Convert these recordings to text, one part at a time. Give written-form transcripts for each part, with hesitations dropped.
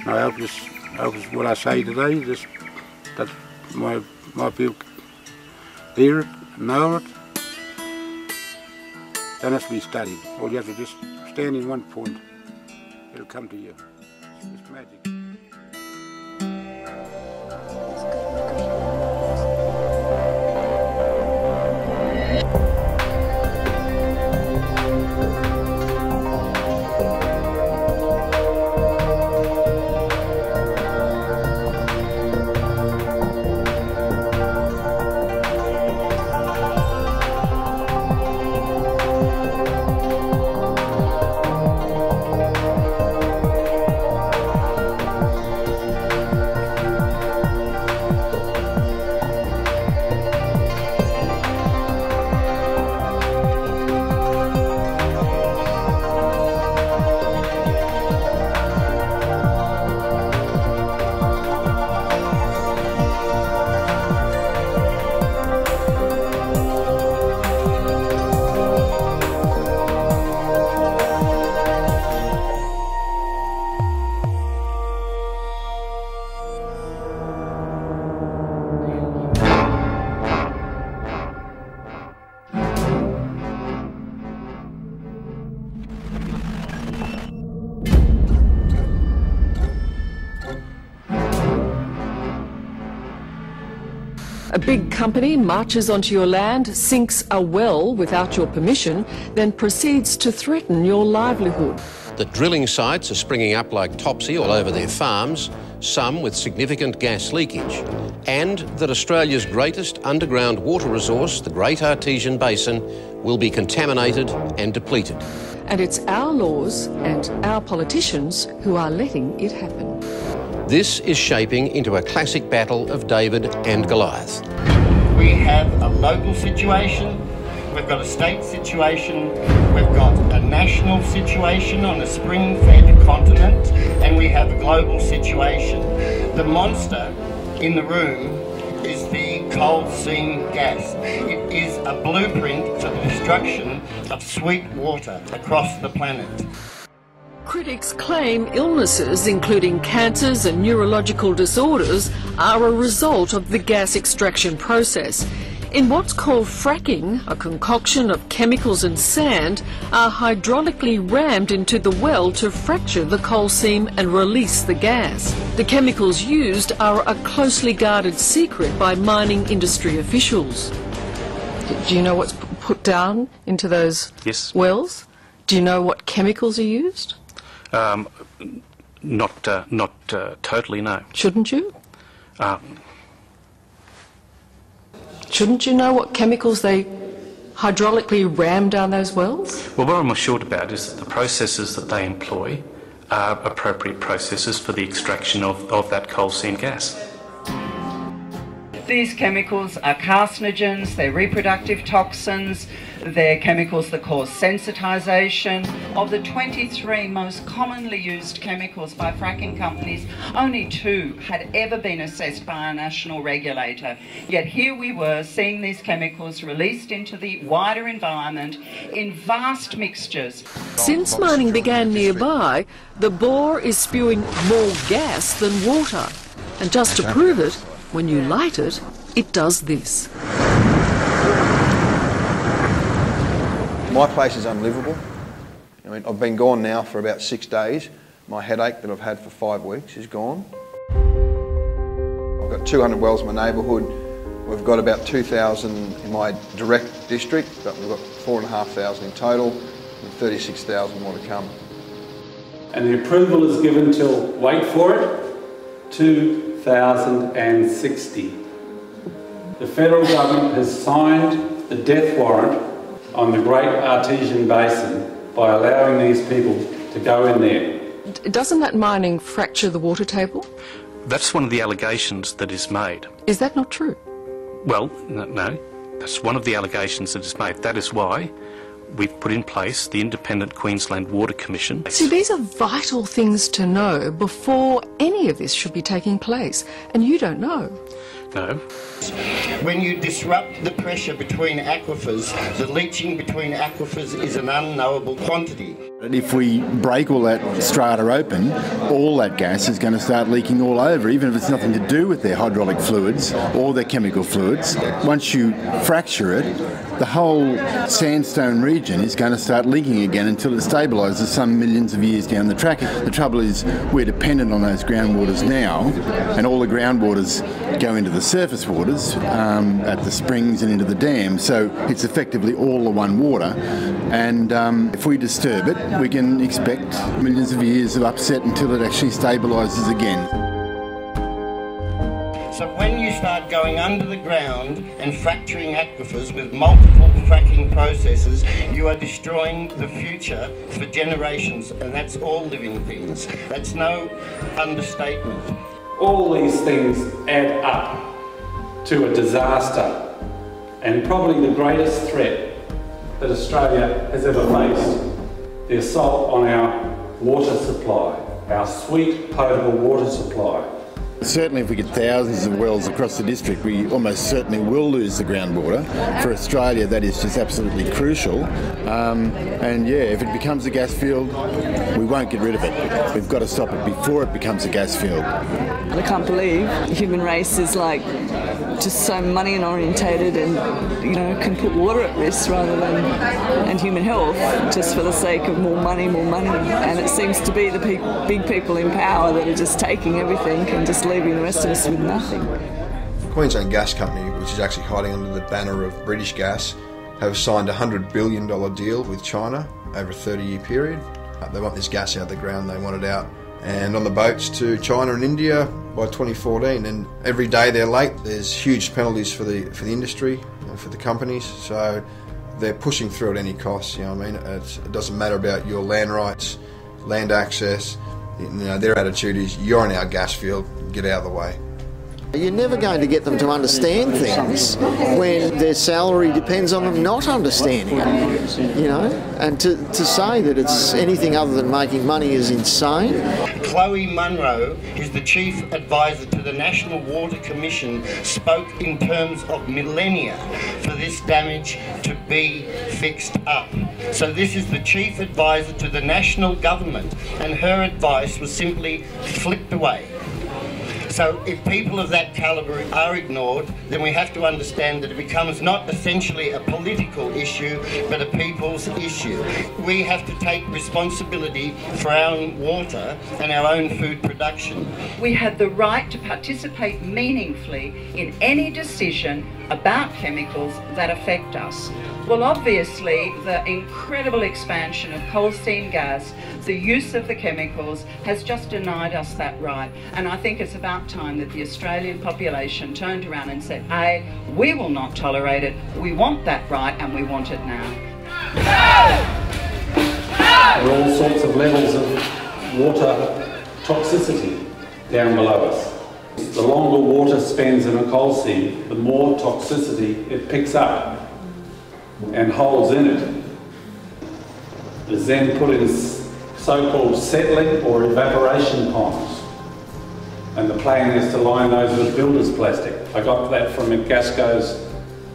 I hope this what I say today, that my people hear it, know it. Don't have to be studied. All you have to just stand in one point. It'll come to you. It's magic. A big company marches onto your land, sinks a well without your permission, then proceeds to threaten your livelihood. The drilling sites are springing up like topsy all over their farms, some with significant gas leakage, and that Australia's greatest underground water resource, the Great Artesian Basin, will be contaminated and depleted. And it's our laws and our politicians who are letting it happen. This is shaping into a classic battle of David and Goliath. We have a local situation, we've got a state situation, we've got a national situation on a spring-fed continent, and we have a global situation. The monster in the room is the coal seam gas. It is a blueprint for the destruction of sweet water across the planet. Critics claim illnesses, including cancers and neurological disorders, are a result of the gas extraction process. In what's called fracking, a concoction of chemicals and sand are hydraulically rammed into the well to fracture the coal seam and release the gas. The chemicals used are a closely guarded secret by mining industry officials. Do you know what's put down into those wells? Do you know what chemicals are used? Not totally, no. Shouldn't you? Shouldn't you know what chemicals they hydraulically ram down those wells? Well, what I'm assured about is that the processes that they employ are appropriate processes for the extraction of that coal seam gas. These chemicals are carcinogens, they're reproductive toxins, they're chemicals that cause sensitisation. Of the 23 most commonly used chemicals by fracking companies, only 2 had ever been assessed by a national regulator. Yet here we were seeing these chemicals released into the wider environment in vast mixtures. Since mining began nearby, the bore is spewing more gas than water. And just to prove it, when you light it, it does this. My place is unlivable. I mean, I've been gone now for about 6 days. My headache that I've had for 5 weeks is gone. I've got 200 wells in my neighbourhood. We've got about 2,000 in my direct district, but we've got 4,500 in total, and 36,000 more to come. And the approval is given till, wait for it, 2060. The federal government has signed the death warrant on the Great Artesian Basin by allowing these people to go in there. Doesn't that mining fracture the water table? That's one of the allegations that is made. Is that not true? Well, no. That's one of the allegations that is made. That is why we've put in place the Independent Queensland Water Commission. See, these are vital things to know before any of this should be taking place, and you don't know. No. When you disrupt the pressure between aquifers, the leaching between aquifers is an unknowable quantity. If we break all that strata open, all that gas is going to start leaking all over, even if it's nothing to do with their hydraulic fluids or their chemical fluids. Once you fracture it, the whole sandstone region is going to start leaking again until it stabilises some millions of years down the track. The trouble is we're dependent on those groundwaters now, and all the groundwaters go into the surface waters at the springs and into the dam, so it's effectively all the one water, and if we disturb it, we can expect millions of years of upset until it actually stabilises again. So when you start going under the ground and fracturing aquifers with multiple fracking processes, you are destroying the future for generations, and that's all living things. That's no understatement. All these things add up to a disaster, and probably the greatest threat that Australia has ever faced. The assault on our water supply, our sweet potable water supply. Certainly if we get thousands of wells across the district, we almost certainly will lose the groundwater. For Australia, that is just absolutely crucial. And yeah, if it becomes a gas field, we won't get rid of it. We've got to stop it before it becomes a gas field. I can't believe the human race is like just so money orientated and, you know, can put water at risk rather than, and human health, just for the sake of more money. And it seems to be the big people in power that are just taking everything and just leaving the rest of us with nothing. Queensland Gas Company, which is actually hiding under the banner of British Gas, have signed a $100 billion deal with China over a 30-year period. They want this gas out of the ground, they want it out and on the boats to China and India by 2014, and every day they're late there's huge penalties for the industry and for the companies, so they're pushing through at any cost. You know what I mean? It doesn't matter about your land rights, land access. You know, their attitude is, you're on our gas field, get out of the way. You're never going to get them to understand things when their salary depends on them not understanding it, you know, and to say that it's anything other than making money is insane. Chloe Munro, who's the Chief Advisor to the National Water Commission, spoke in terms of millennia for this damage to be fixed up. So this is the Chief Advisor to the National Government, and her advice was simply flipped away. So if people of that calibre are ignored, then we have to understand that it becomes not essentially a political issue, but a people's issue. We have to take responsibility for our own water and our own food production. We had the right to participate meaningfully in any decision about chemicals that affect us. Well, obviously, the incredible expansion of coal seam gas, the use of the chemicals, has just denied us that right. And I think it's about time that the Australian population turned around and said, A, we will not tolerate it, we want that right, and we want it now. There are all sorts of levels of water toxicity down below us. The longer water spends in a coal seam, the more toxicity it picks up and holds in it. It is then put in so-called settling or evaporation ponds. And the plan is to line those with builder's plastic. I got that from Gasco's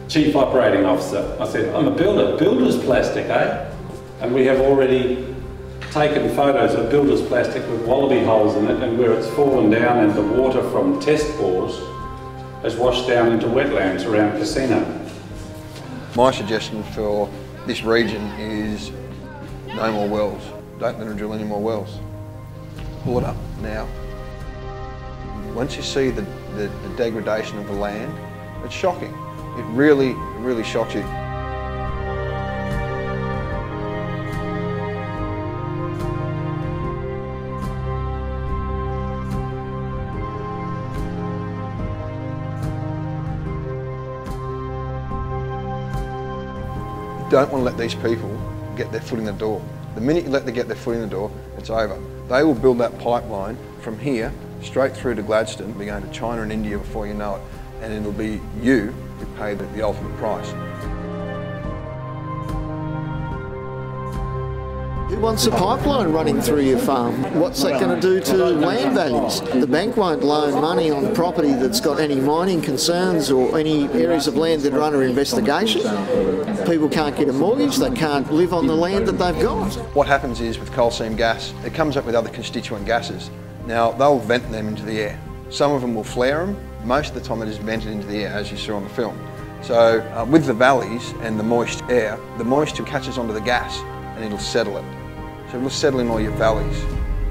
Chief Operating Officer. I said, I'm a builder, builder's plastic, eh? And we have already taken photos of builder's plastic with wallaby holes in it, and where it's fallen down and the water from test bores has washed down into wetlands around Casino. My suggestion for this region is no more wells. Don't let them drill any more wells. Pull it up now. Once you see the degradation of the land, it's shocking. It really shocks you. You don't want to let these people get their foot in the door. The minute you let them get their foot in the door, it's over. They will build that pipeline from here straight through to Gladstone, be going to China and India before you know it, and it'll be you who pay the ultimate price. Who wants a pipeline running through your farm? What's that going to do to land values? The bank won't loan money on property that's got any mining concerns or any areas of land that are under investigation. People can't get a mortgage, they can't live on the land that they've got. What happens is with coal seam gas, it comes up with other constituent gases. Now, they'll vent them into the air. Some of them will flare them. Most of the time it is vented into the air, as you saw on the film. So with the valleys and the moist air, the moisture catches onto the gas and it'll settle it. So it'll settle in all your valleys,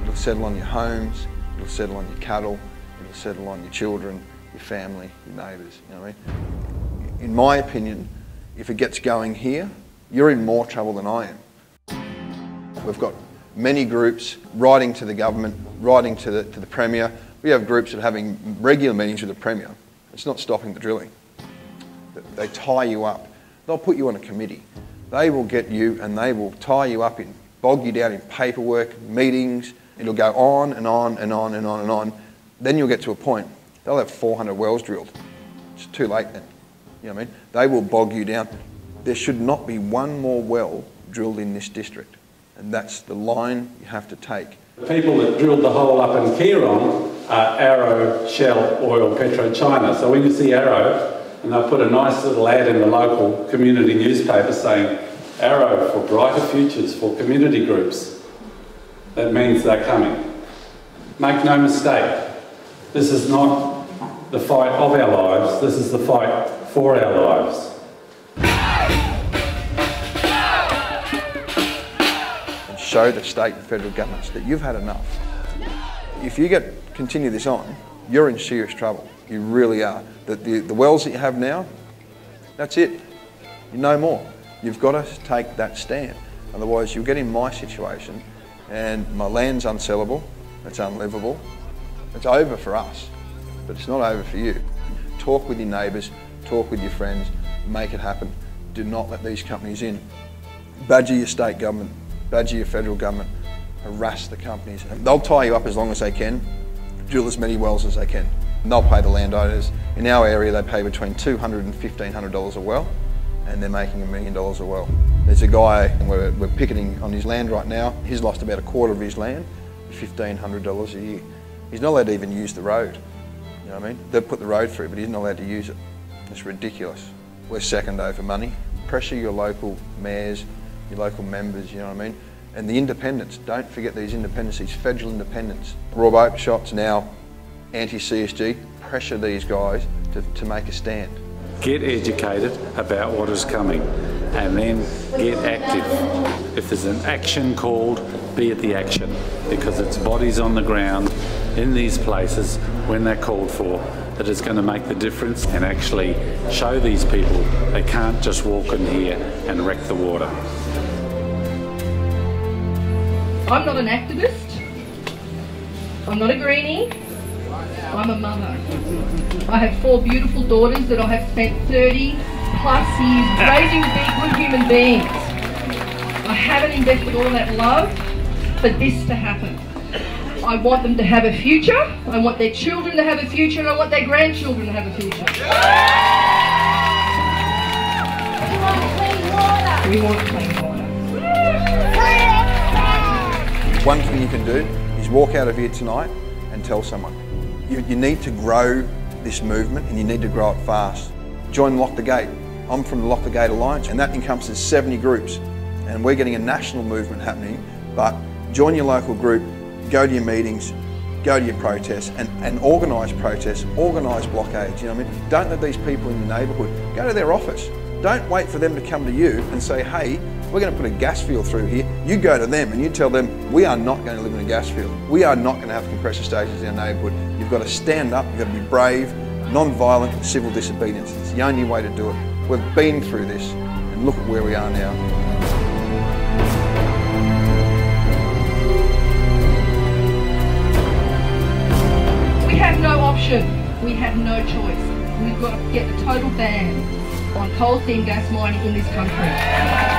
it'll settle on your homes, it'll settle on your cattle, it'll settle on your children, your family, your neighbours, you know what I mean? In my opinion, if it gets going here, you're in more trouble than I am. We've got many groups writing to the government, writing to the Premier. We have groups that are having regular meetings with the Premier. It's not stopping the drilling. They tie you up. They'll put you on a committee. They will get you and they will tie you up in, bog you down in paperwork, meetings. It'll go on and on and on and on and on. Then you'll get to a point, they'll have 400 wells drilled. It's too late then. You know what I mean? They will bog you down. There should not be one more well drilled in this district. And that's the line you have to take. The people that drilled the hole up in Kieron are Arrow, Shell, Oil, PetroChina. So when you see Arrow, and they'll put a nice little ad in the local community newspaper saying, Arrow for brighter futures for community groups. That means they're coming. Make no mistake, this is not the fight of our lives, this is the fight for our lives. And show the state and federal governments that you've had enough. If you continue this on, you're in serious trouble. You really are. The wells that you have now, that's it. No more. You've got to take that stand. Otherwise you'll get in my situation and my land's unsellable, it's unlivable. It's over for us, but it's not over for you. Talk with your neighbours, talk with your friends, make it happen. Do not let these companies in. Badger your state government, badger your federal government, harass the companies. And they'll tie you up as long as they can, drill as many wells as they can. And they'll pay the landowners. In our area they pay between $200 and $1,500 a well, and they're making $1 million a well. There's a guy, we're picketing on his land right now, he's lost about a quarter of his land, $1,500 a year. He's not allowed to even use the road, you know what I mean? They've put the road through, but he's not allowed to use it. It's ridiculous. We're second over money. Pressure your local mayors, your local members, you know what I mean? And the independents, don't forget these independents, these federal independents. Rob Oakeshot's now anti-CSG, pressure these guys to make a stand. Get educated about what is coming and then get active. If there's an action called, be at the action, because it's bodies on the ground in these places when they're called for that is going to make the difference and actually show these people they can't just walk in here and wreck the water. I'm not an activist, I'm not a greenie, I'm a mother. I have 4 beautiful daughters that I have spent 30+ years raising to be good human beings. I haven't invested all that love for this to happen. I want them to have a future, I want their children to have a future, and I want their grandchildren to have a future. We want clean water. One thing you can do is walk out of here tonight and tell someone. You need to grow this movement and you need to grow it fast. Join Lock the Gate. I'm from the Lock the Gate Alliance and that encompasses 70 groups and we're getting a national movement happening, but join your local group, go to your meetings, go to your protests and organise protests, organise blockades, you know what I mean? Don't let these people in your neighbourhood, go to their office. Don't wait for them to come to you and say, hey, we're going to put a gas field through here. You go to them and you tell them, we are not going to live in a gas field. We are not going to have compressor stations in our neighbourhood. You've got to stand up, you've got to be brave, non-violent, civil disobedience. It's the only way to do it. We've been through this and look at where we are now. We have no option. We have no choice. We've got to get the total ban on coal seam gas mining in this country.